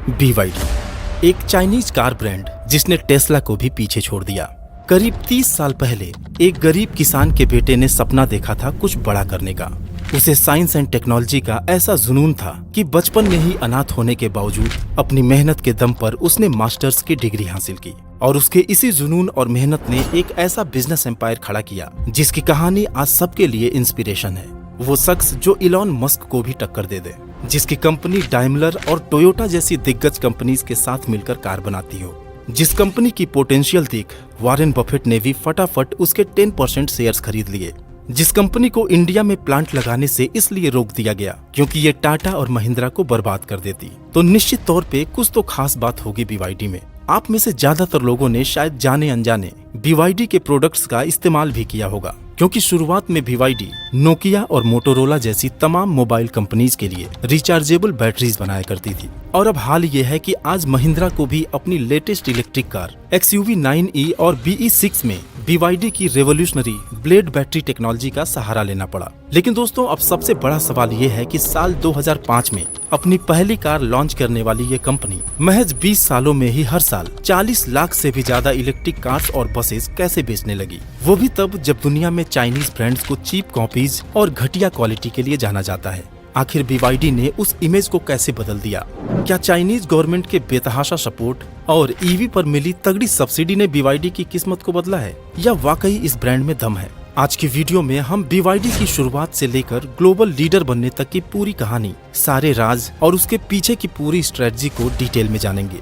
BYD एक Chinese car brand जिसने Tesla को भी पीछे छोड़ दिया। करीब 30 साल पहले एक गरीब किसान के बेटे ने सपना देखा था कुछ बड़ा करने का। उसे साइंस एंड टेक्नोलॉजी का ऐसा जुनून था कि बचपन में ही अनाथ होने के बावजूद अपनी मेहनत के दम पर उसने मास्टर्स की डिग्री हासिल की और उसके इसी जुनून और मेहनत ने एक ऐसा बिजनेस एम्पायर खड़ा किया जिसकी कहानी आज सबके लिए इंस्पिरेशन है। वो शख्स जो इलॉन मस्क को भी टक्कर दे दे, जिसकी कंपनी डाइमलर और टोयोटा जैसी दिग्गज कंपनीज के साथ मिलकर कार बनाती हो, जिस कंपनी की पोटेंशियल देख वॉरेन बफेट ने भी फटाफट उसके 10% शेयर्स खरीद लिए, जिस कंपनी को इंडिया में प्लांट लगाने से इसलिए रोक दिया गया क्योंकि ये टाटा और महिंद्रा को बर्बाद कर देती। तो निश्चित तौर पे कुछ तो खास बात होगी BYD में। आप में से ज्यादातर लोगों ने शायद जाने अनजाने BYD के प्रोडक्ट्स का इस्तेमाल भी किया होगा, क्योंकि शुरुआत में BYD नोकिया और मोटोरोला जैसी तमाम मोबाइल कंपनीज के लिए रिचार्जेबल बैटरीज बनाया करती थी। और अब हाल ये है कि आज महिंद्रा को भी अपनी latest electric car XUV 9e और BE6 में BYD की रेवोल्यूशनरी ब्लेड बैटरी टेक्नोलॉजी का सहारा लेना पड़ा। लेकिन दोस्तों, अब सबसे बड़ा सवाल ये है कि साल 2005 में अपनी पहली कार लॉन्च करने वाली ये कंपनी महज 20 सालों में ही हर साल 40 लाख से भी ज्यादा इलेक्ट्रिक कार्स और बसेस कैसे बेचने लगी, वो भी तब जब दुनिया में चाइनीज ब्रांड्स को चीप कॉपीज और घटिया क्वालिटी के लिए जाना जाता है। आखिर BYD ने उस इमेज को कैसे बदल दिया? क्या चाइनीज गवर्नमेंट के बेतहाशा सपोर्ट और EV पर मिली तगड़ी सब्सिडी ने BYD की किस्मत को बदला है, या वाकई इस ब्रांड में दम है? आज की वीडियो में हम BYD की शुरुआत से लेकर ग्लोबल लीडर बनने तक की पूरी कहानी, सारे राज और उसके पीछे की पूरी स्ट्रेटजी को डिटेल में जानेंगे।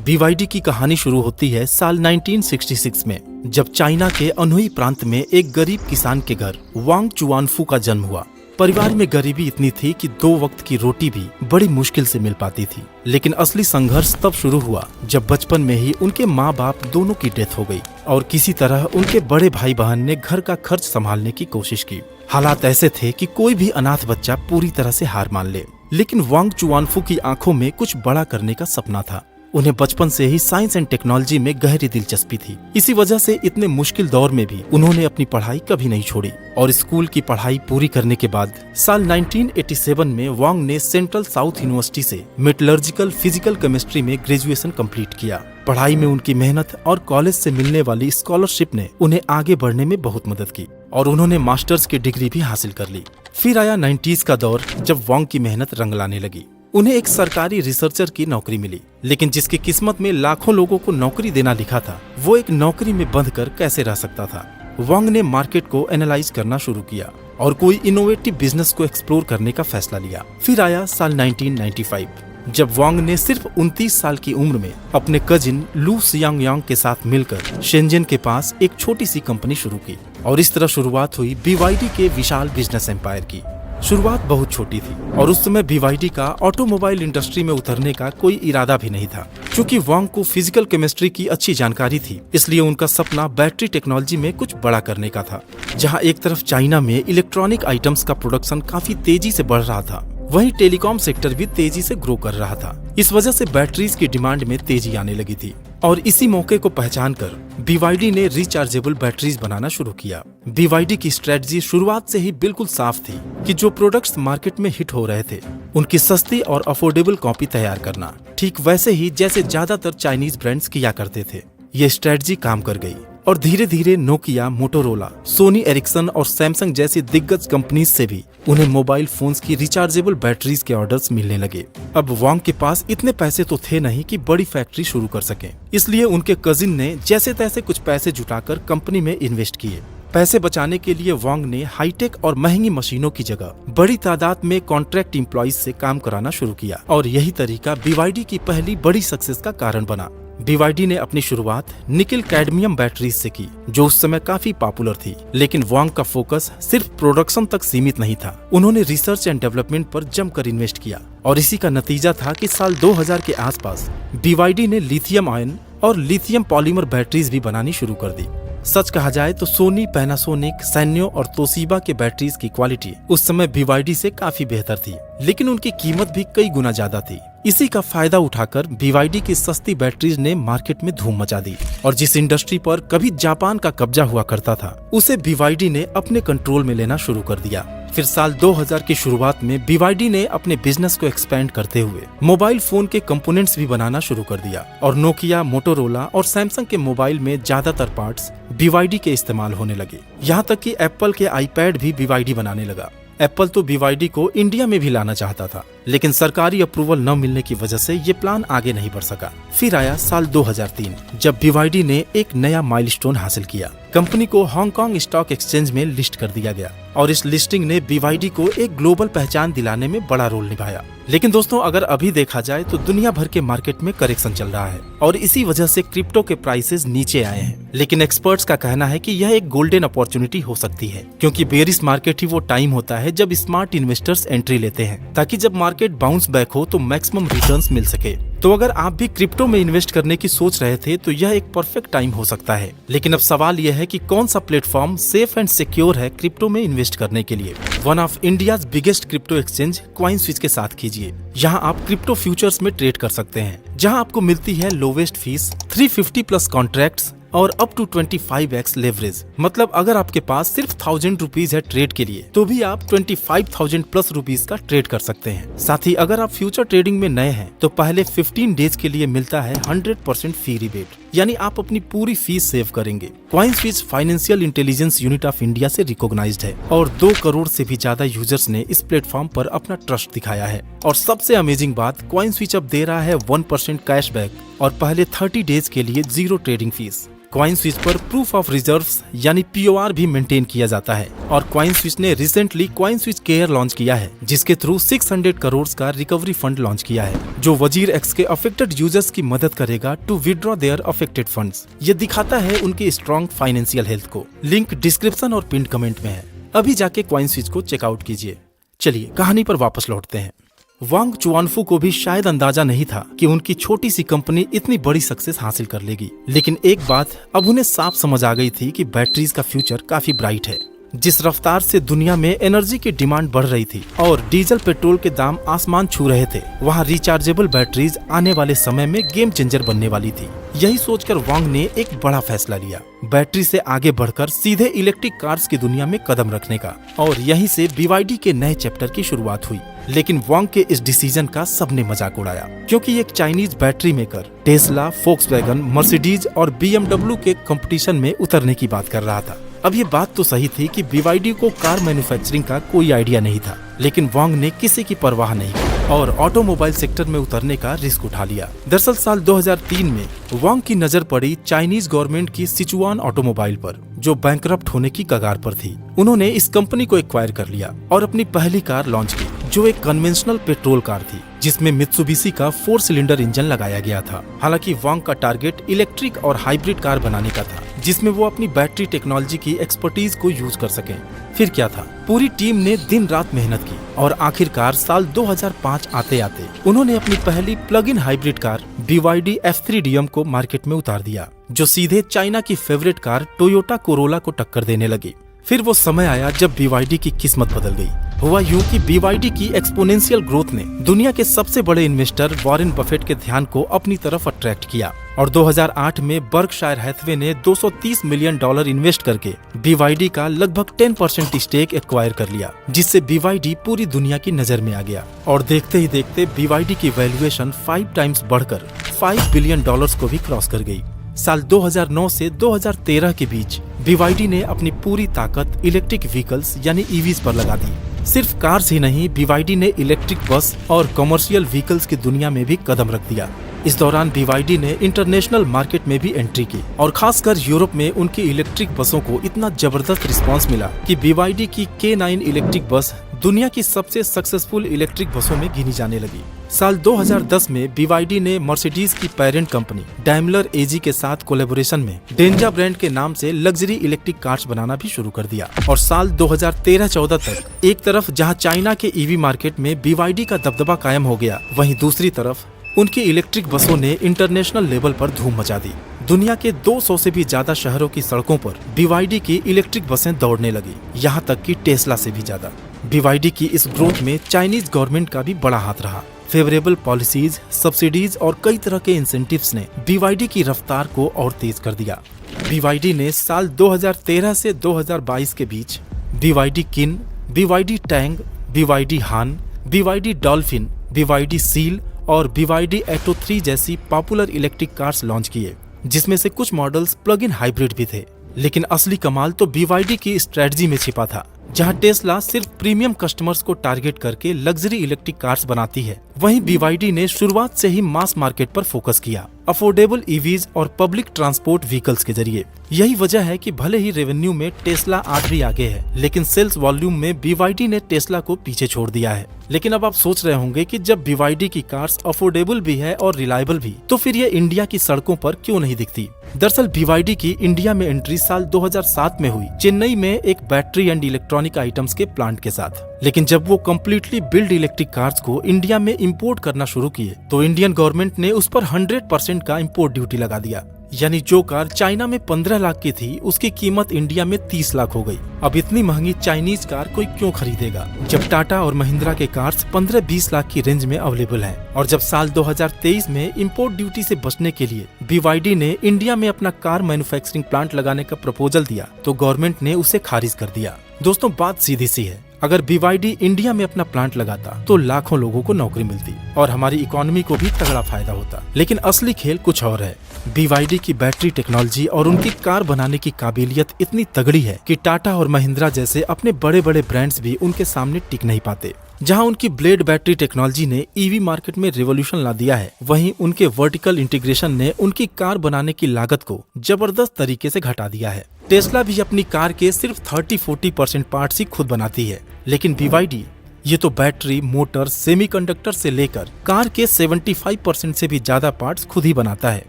BYD की कहानी शुरू होती है साल 1966 में, जब चाइना के अनहुई प्रांत में एक गरीब किसान के घर वांग चुआनफू का जन्म हुआ। परिवार में गरीबी इतनी थी कि 2 वक्त की रोटी भी बड़ी मुश्किल से मिल पाती थी। लेकिन असली संघर्ष तब शुरू हुआ जब बचपन में ही उनके माँ बाप दोनों की डेथ हो गई और किसी तरह उनके बड़े भाई बहन ने घर का खर्च संभालने की कोशिश की। हालात ऐसे थे कि कोई भी अनाथ बच्चा पूरी तरह से हार मान ले। लेकिन वांग चुआनफू की आंखों में कुछ बड़ा करने का सपना था। उन्हें बचपन से ही साइंस एंड टेक्नोलॉजी में गहरी दिलचस्पी थी। इसी वजह से इतने मुश्किल दौर में भी उन्होंने अपनी पढ़ाई कभी नहीं छोड़ी और स्कूल की पढ़ाई पूरी करने के बाद साल 1987 में वांग ने सेंट्रल साउथ यूनिवर्सिटी से मेटलर्जिकल फिजिकल केमिस्ट्री में ग्रेजुएशन कंप्लीट किया। पढ़ाई में उनकी मेहनत और कॉलेज से मिलने वाली स्कॉलरशिप ने उन्हें आगे बढ़ने में बहुत मदद की और उन्होंने मास्टर्स की डिग्री भी हासिल कर ली। फिर आया 90s का दौर, जब वांग की मेहनत रंग लाने लगी। उन्हें एक सरकारी रिसर्चर की नौकरी मिली, लेकिन जिसकी किस्मत में लाखों लोगों को नौकरी देना लिखा था, वो एक नौकरी में बंद कर कैसे रह सकता था? वांग ने मार्केट को एनालाइज करना शुरू किया और कोई इनोवेटिव बिजनेस को एक्सप्लोर करने का फैसला लिया। फिर आया साल 1995, जब वांग ने सिर्फ 29 साल की उम्र में अपने कजिन लू सियांग के साथ मिलकर शेंजन के पास एक छोटी सी कंपनी शुरू की और इस तरह शुरुआत हुई BYD के विशाल बिजनेस एम्पायर की। शुरुआत बहुत छोटी थी और उस समय BYD का ऑटोमोबाइल इंडस्ट्री में उतरने का कोई इरादा भी नहीं था। क्योंकि वांग को फिजिकल केमिस्ट्री की अच्छी जानकारी थी, इसलिए उनका सपना बैटरी टेक्नोलॉजी में कुछ बड़ा करने का था। जहां एक तरफ चाइना में इलेक्ट्रॉनिक आइटम्स का प्रोडक्शन काफी तेजी से बढ़ रहा था, वहीं टेलीकॉम सेक्टर भी तेजी से ग्रो कर रहा था। इस वजह से बैटरीज की डिमांड में तेजी आने लगी थी और इसी मौके को पहचानकर BYD ने रिचार्जेबल बैटरीज बनाना शुरू किया। BYD की स्ट्रेटजी शुरुआत से ही बिल्कुल साफ थी कि जो प्रोडक्ट्स मार्केट में हिट हो रहे थे, उनकी सस्ती और अफोर्डेबल कॉपी तैयार करना, ठीक वैसे ही जैसे ज्यादातर चाइनीज ब्रांड्स किया करते थे। ये स्ट्रेटजी काम कर गई और धीरे धीरे नोकिया, मोटोरोला, सोनी एरिक्सन और सैमसंग जैसी दिग्गज कंपनीज से भी उन्हें मोबाइल फोन्स की रिचार्जेबल बैटरीज के ऑर्डर्स मिलने लगे। अब वांग के पास इतने पैसे तो थे नहीं कि बड़ी फैक्ट्री शुरू कर सकें, इसलिए उनके कजिन ने जैसे तैसे कुछ पैसे जुटाकर कंपनी में इन्वेस्ट किए। पैसे बचाने के लिए वांग ने हाईटेक और महंगी मशीनों की जगह बड़ी तादाद में कॉन्ट्रैक्ट एम्प्लॉइज से काम कराना शुरू किया और यही तरीका BYD की पहली बड़ी सक्सेस का कारण बना। BYD ने अपनी शुरुआत निकल कैडमियम बैटरीज से की, जो उस समय काफी पॉपुलर थी। लेकिन वांग का फोकस सिर्फ प्रोडक्शन तक सीमित नहीं था। उन्होंने रिसर्च एंड डेवलपमेंट पर जमकर इन्वेस्ट किया और इसी का नतीजा था कि साल 2000 के आसपास BYD ने लिथियम आयन और लिथियम पॉलीमर बैटरीज भी बनानी शुरू कर दी। सच कहा जाए तो सोनी, पैनासोनिक, सैन्यो और तोशिबा के बैटरीज की क्वालिटी उस समय BYD से काफी बेहतर थी, लेकिन उनकी कीमत भी कई गुना ज्यादा थी। इसी का फायदा उठाकर BYD की सस्ती बैटरीज ने मार्केट में धूम मचा दी और जिस इंडस्ट्री पर कभी जापान का कब्जा हुआ करता था, उसे BYD ने अपने कंट्रोल में लेना शुरू कर दिया। फिर साल 2000 की शुरुआत में BYD ने अपने बिजनेस को एक्सपेंड करते हुए मोबाइल फोन के कंपोनेंट्स भी बनाना शुरू कर दिया और नोकिया, मोटोरोला और सैमसंग के मोबाइल में ज्यादातर पार्ट्स BYD के इस्तेमाल होने लगे। यहाँ तक कि एप्पल के आईपैड भी BYD बनाने लगा। एप्पल तो BYD को इंडिया में भी लाना चाहता था, लेकिन सरकारी अप्रूवल न मिलने की वजह से ये प्लान आगे नहीं बढ़ सका। फिर आया साल 2003 जब BYD ने एक नया माइलस्टोन हासिल किया। कंपनी को हांगकांग स्टॉक एक्सचेंज में लिस्ट कर दिया गया और इस लिस्टिंग ने BYD को एक ग्लोबल पहचान दिलाने में बड़ा रोल निभाया। लेकिन दोस्तों, अगर अभी देखा जाए तो दुनिया भर के मार्केट में करेक्शन चल रहा है और इसी वजह से क्रिप्टो के प्राइसेस नीचे आए हैं। लेकिन एक्सपर्ट्स का कहना है कि यह एक गोल्डन अपॉर्चुनिटी हो सकती है, क्योंकि बेरिश मार्केट ही वो टाइम होता है जब स्मार्ट इन्वेस्टर्स एंट्री लेते हैं, ताकि जब मार्केट बाउंस बैक हो तो मैक्सिमम रिटर्न्स मिल सके। तो अगर आप भी क्रिप्टो में इन्वेस्ट करने की सोच रहे थे तो यह एक परफेक्ट टाइम हो सकता है। लेकिन अब सवाल यह है कि कौन सा प्लेटफॉर्म सेफ एंड सिक्योर है क्रिप्टो में इन्वेस्ट करने के लिए। One of India's biggest crypto exchange CoinSwitch के साथ कीजिए। यहाँ आप क्रिप्टो फ्यूचर्स में ट्रेड कर सकते हैं, जहाँ आपको मिलती है लोवेस्ट फीस, 350 प्लस कॉन्ट्रैक्ट्स और अप टू 25x लेवरेज। मतलब अगर आपके पास सिर्फ 1000 रुपीज है ट्रेड के लिए, तो भी आप 25,000 प्लस रुपीज का ट्रेड कर सकते हैं। साथ ही अगर आप फ्यूचर ट्रेडिंग में नए हैं तो पहले 15 डेज के लिए मिलता है 100% फी रिबेट, यानी आप अपनी पूरी फीस सेव करेंगे। CoinSwitch financial intelligence unit of India से रिकॉग्नाइज्ड है और 2 करोड़ से भी ज्यादा यूजर्स ने इस प्लेटफॉर्म पर अपना ट्रस्ट दिखाया है। और सबसे अमेजिंग बात, CoinSwitch अब दे रहा है 1% कैशबैक और पहले 30 डेज के लिए 0 ट्रेडिंग फीस। CoinSwitch पर प्रूफ ऑफ रिजर्व्स यानी POR भी मेंटेन किया जाता है और CoinSwitch ने रिसेंटली CoinSwitch केयर लॉन्च किया है, जिसके थ्रू 600 करोड़ का रिकवरी फंड लॉन्च किया है, जो वजीर एक्स के अफेक्टेड यूजर्स की मदद करेगा to withdraw their affected funds. ये दिखाता है उनकी स्ट्रॉन्ग फाइनेंशियल हेल्थ को। लिंक डिस्क्रिप्शन और पिन कमेंट में है, अभी जाके CoinSwitch को चेकआउट कीजिए। चलिए कहानी पर वापस लौटते हैं। वांग चुआनफू को भी शायद अंदाजा नहीं था कि उनकी छोटी सी कंपनी इतनी बड़ी सक्सेस हासिल कर लेगी। लेकिन एक बात अब उन्हें साफ समझ आ गई थी कि बैटरीज का फ्यूचर काफी ब्राइट है। जिस रफ्तार से दुनिया में एनर्जी की डिमांड बढ़ रही थी और डीजल पेट्रोल के दाम आसमान छू रहे थे, वहाँ रिचार्जेबल बैटरीज आने वाले समय में गेम चेंजर बनने वाली थी। यही सोचकर वांग ने एक बड़ा फैसला लिया, बैटरी से आगे बढ़कर सीधे इलेक्ट्रिक कार्स की दुनिया में कदम रखने का। और यहीं से BYD के नए चैप्टर की शुरुआत हुई। लेकिन वांग के इस डिसीजन का सबने मजाक उड़ाया, क्योंकि एक Chinese battery maker Tesla, Volkswagen, Mercedes और BMW के कंपटीशन में उतरने की बात कर रहा था। अब ये बात तो सही थी कि BYD को कार मैन्युफैक्चरिंग का कोई आइडिया नहीं था, लेकिन वांग ने किसी की परवाह नहीं की और ऑटोमोबाइल सेक्टर में उतरने का रिस्क उठा लिया। दरअसल साल 2003 में वांग की नजर पड़ी चाइनीज गवर्नमेंट की सिचुआन ऑटोमोबाइल पर, जो बैंकरप्ट होने की कगार पर थी। उन्होंने इस कंपनी को एक्वायर कर लिया और अपनी पहली कार लॉन्च की, जो एक कन्वेंशनल पेट्रोल कार थी, जिसमें मित्सुबिशी का 4 सिलेंडर इंजन लगाया गया था। हालांकि वांग का टारगेट इलेक्ट्रिक और हाइब्रिड कार बनाने का था, जिसमें वो अपनी बैटरी टेक्नोलॉजी की एक्सपर्टीज को यूज कर सकें। फिर क्या था, पूरी टीम ने दिन रात मेहनत की और आखिरकार साल 2005 आते आते उन्होंने अपनी पहली plug in hybrid car BYD F3DM को मार्केट में उतार दिया, जो सीधे चाइना की फेवरेट कार टोयोटा कोरोला को टक्कर देने लगी। फिर वो समय आया जब BYD की किस्मत बदल गई। हुआ यूं कि BYD की एक्सपोनेंशियल ग्रोथ ने दुनिया के सबसे बड़े इन्वेस्टर वॉरेन बफेट के ध्यान को अपनी तरफ अट्रैक्ट किया और 2008 में बर्कशायर हैथवे ने $230 मिलियन इन्वेस्ट करके BYD का लगभग 10% स्टेक एक्वायर कर लिया, जिससे BYD पूरी दुनिया की नजर में आ गया। और देखते ही देखते BYD की वैल्यूएशन 5 टाइम्स बढ़कर $5 बिलियन को भी क्रॉस कर गई। साल 2009 से 2013 के बीच BYD ने अपनी पूरी ताकत इलेक्ट्रिक व्हीकल्स यानी EVs पर लगा दी। सिर्फ कार्स ही नहीं, BYD ने इलेक्ट्रिक बस और कमर्शियल व्हीकल्स की दुनिया में भी कदम रख दिया। इस दौरान BYD ने इंटरनेशनल मार्केट में भी एंट्री की और खासकर यूरोप में उनकी इलेक्ट्रिक बसों को इतना जबरदस्त रिस्पांस मिला कि BYD की K9 इलेक्ट्रिक बस दुनिया की सबसे सक्सेसफुल इलेक्ट्रिक बसों में गिनी जाने लगी। साल 2010 में BYD ने मर्सिडीज की पेरेंट कंपनी डैमलर AG के साथ कोलैबोरेशन में डेंजा ब्रांड के नाम से लग्जरी इलेक्ट्रिक कार्स बनाना भी शुरू कर दिया। और साल 2013-14 तक एक तरफ जहां चाइना के EV मार्केट में BYD का दबदबा कायम हो गया, वहीं दूसरी तरफ उनकी इलेक्ट्रिक बसों ने इंटरनेशनल लेवल पर धूम मचा दी। दुनिया के 200 से भी ज्यादा शहरों की सड़कों पर BYD की इलेक्ट्रिक बसें दौड़ने लगी, यहाँ तक कि टेस्ला से भी ज्यादा। BYD की इस ग्रोथ में चाइनीज गवर्नमेंट का भी बड़ा हाथ रहा। फेवरेबल पॉलिसीज, सब्सिडीज और कई तरह के इंसेंटिव्स ने BYD की रफ्तार को और तेज कर दिया। BYD ने साल 2013 से 2022 के बीच BYD किन, BYD टैंग, BYD हान, BYD डॉल्फिन, BYD सील और BYD एटो 3 जैसी पॉपुलर इलेक्ट्रिक कार्स लॉन्च किए, जिसमें से कुछ मॉडल्स प्लग इन हाइब्रिड भी थे। लेकिन असली कमाल तो BYD की स्ट्रेटजी में छिपा था। जहां टेस्ला सिर्फ प्रीमियम कस्टमर्स को टारगेट करके लग्जरी इलेक्ट्रिक कार्स बनाती है, वहीं BYD ने शुरुआत से ही मास मार्केट पर फोकस किया, अफोर्डेबल EVs और पब्लिक ट्रांसपोर्ट व्हीकल्स के जरिए। यही वजह है कि भले ही रेवेन्यू में टेस्ला आज भी आगे है, लेकिन सेल्स वॉल्यूम में BYD ने टेस्ला को पीछे छोड़ दिया है। लेकिन अब आप सोच रहे होंगे कि जब BYD की कार्स अफोर्डेबल भी है और रिलायबल भी, तो फिर ये इंडिया की सड़कों पर क्यों नहीं दिखती? दरअसल BYD की इंडिया में एंट्री साल 2007 में हुई, चेन्नई में एक बैटरी एंड इलेक्ट्रॉनिक आइटम्स के प्लांट के साथ। लेकिन जब वो कम्प्लीटली बिल्ड इलेक्ट्रिक कार्स को इंडिया में इंपोर्ट करना शुरू किए, तो इंडियन गवर्नमेंट ने उस पर 100% का इंपोर्ट ड्यूटी लगा दिया। यानी जो कार चाइना में 15 लाख की थी, उसकी कीमत इंडिया में 30 लाख हो गई। अब इतनी महंगी चाइनीज कार कोई क्यों खरीदेगा, जब टाटा और महिंद्रा के कार्स 15-20 लाख की रेंज में अवेलेबल हैं। और जब साल 2023 में इंपोर्ट ड्यूटी से बचने के लिए BYD ने इंडिया में अपना कार मैन्युफैक्चरिंग प्लांट लगाने का प्रपोजल दिया, तो गवर्नमेंट ने उसे खारिज कर दिया। दोस्तों, बात सीधी सी है, अगर BYD इंडिया में अपना प्लांट लगाता तो लाखों लोगों को नौकरी मिलती और हमारी इकोनॉमी को भी तगड़ा फायदा होता। लेकिन असली खेल कुछ और है। BYD की बैटरी टेक्नोलॉजी और उनकी कार बनाने की काबिलियत इतनी तगड़ी है कि टाटा और महिंद्रा जैसे अपने बड़े बड़े ब्रांड्स भी उनके सामने टिक नहीं पाते। जहां उनकी ब्लेड बैटरी टेक्नोलॉजी ने EV मार्केट में रिवॉल्यूशन ला दिया है, वहीं उनके वर्टिकल इंटीग्रेशन ने उनकी कार बनाने की लागत को जबरदस्त तरीके से घटा दिया है। टेस्ला भी अपनी कार के सिर्फ 30-40% पार्ट्स ही खुद बनाती है, लेकिन BYD ये तो बैटरी, मोटर, सेमीकंडक्टर से लेकर कार के 75% से भी ज्यादा पार्ट्स खुद ही बनाता है।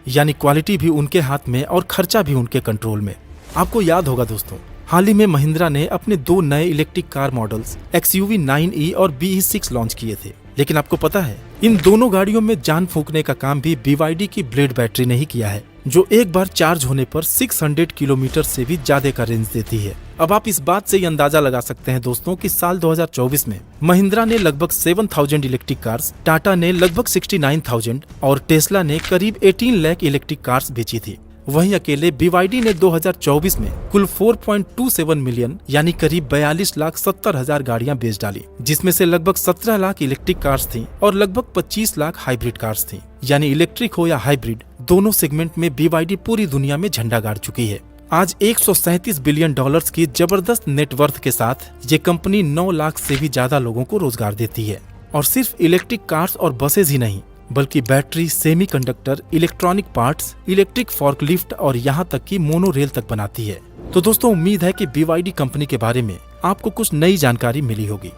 यानी क्वालिटी भी उनके हाथ में और खर्चा भी उनके कंट्रोल में। आपको याद होगा दोस्तों, हाल ही में महिंद्रा ने अपने 2 नए electric car models XUV 9e और BE6 लॉन्च किए थे। लेकिन आपको पता है, इन दोनों गाड़ियों में जान फूंकने का काम भी BYD की ब्लेड बैटरी ने ही किया है, जो एक बार चार्ज होने पर 600 किलोमीटर से भी ज्यादा का रेंज देती है। अब आप इस बात से ही अंदाजा लगा सकते हैं दोस्तों कि साल 2024 में महिंद्रा ने लगभग 7000 इलेक्ट्रिक कार्स, टाटा ने लगभग 69,000 और टेस्ला ने करीब 18 लाख इलेक्ट्रिक कार्स बेची थी। वहीं अकेले BYD ने 2024 में कुल 4.27 मिलियन यानी करीब 42,70,000 गाड़ियां बेच डाली, जिसमें से लगभग 17 लाख इलेक्ट्रिक कार्स थीं और लगभग 25 लाख हाइब्रिड कार्स थीं। यानी इलेक्ट्रिक हो या हाइब्रिड, दोनों सेगमेंट में BYD पूरी दुनिया में झंडा गाड़ चुकी है। आज $137 बिलियन की जबरदस्त नेटवर्थ के साथ ये कंपनी 9 लाख से भी ज्यादा लोगों को रोजगार देती है। और सिर्फ इलेक्ट्रिक कार्स और बसेज ही नहीं, बल्कि battery, semiconductor, electronic parts, electric forklift और यहाँ तक कि मोनो रेल तक बनाती है। तो दोस्तों, उम्मीद है कि BYD कंपनी के बारे में आपको कुछ नई जानकारी मिली होगी।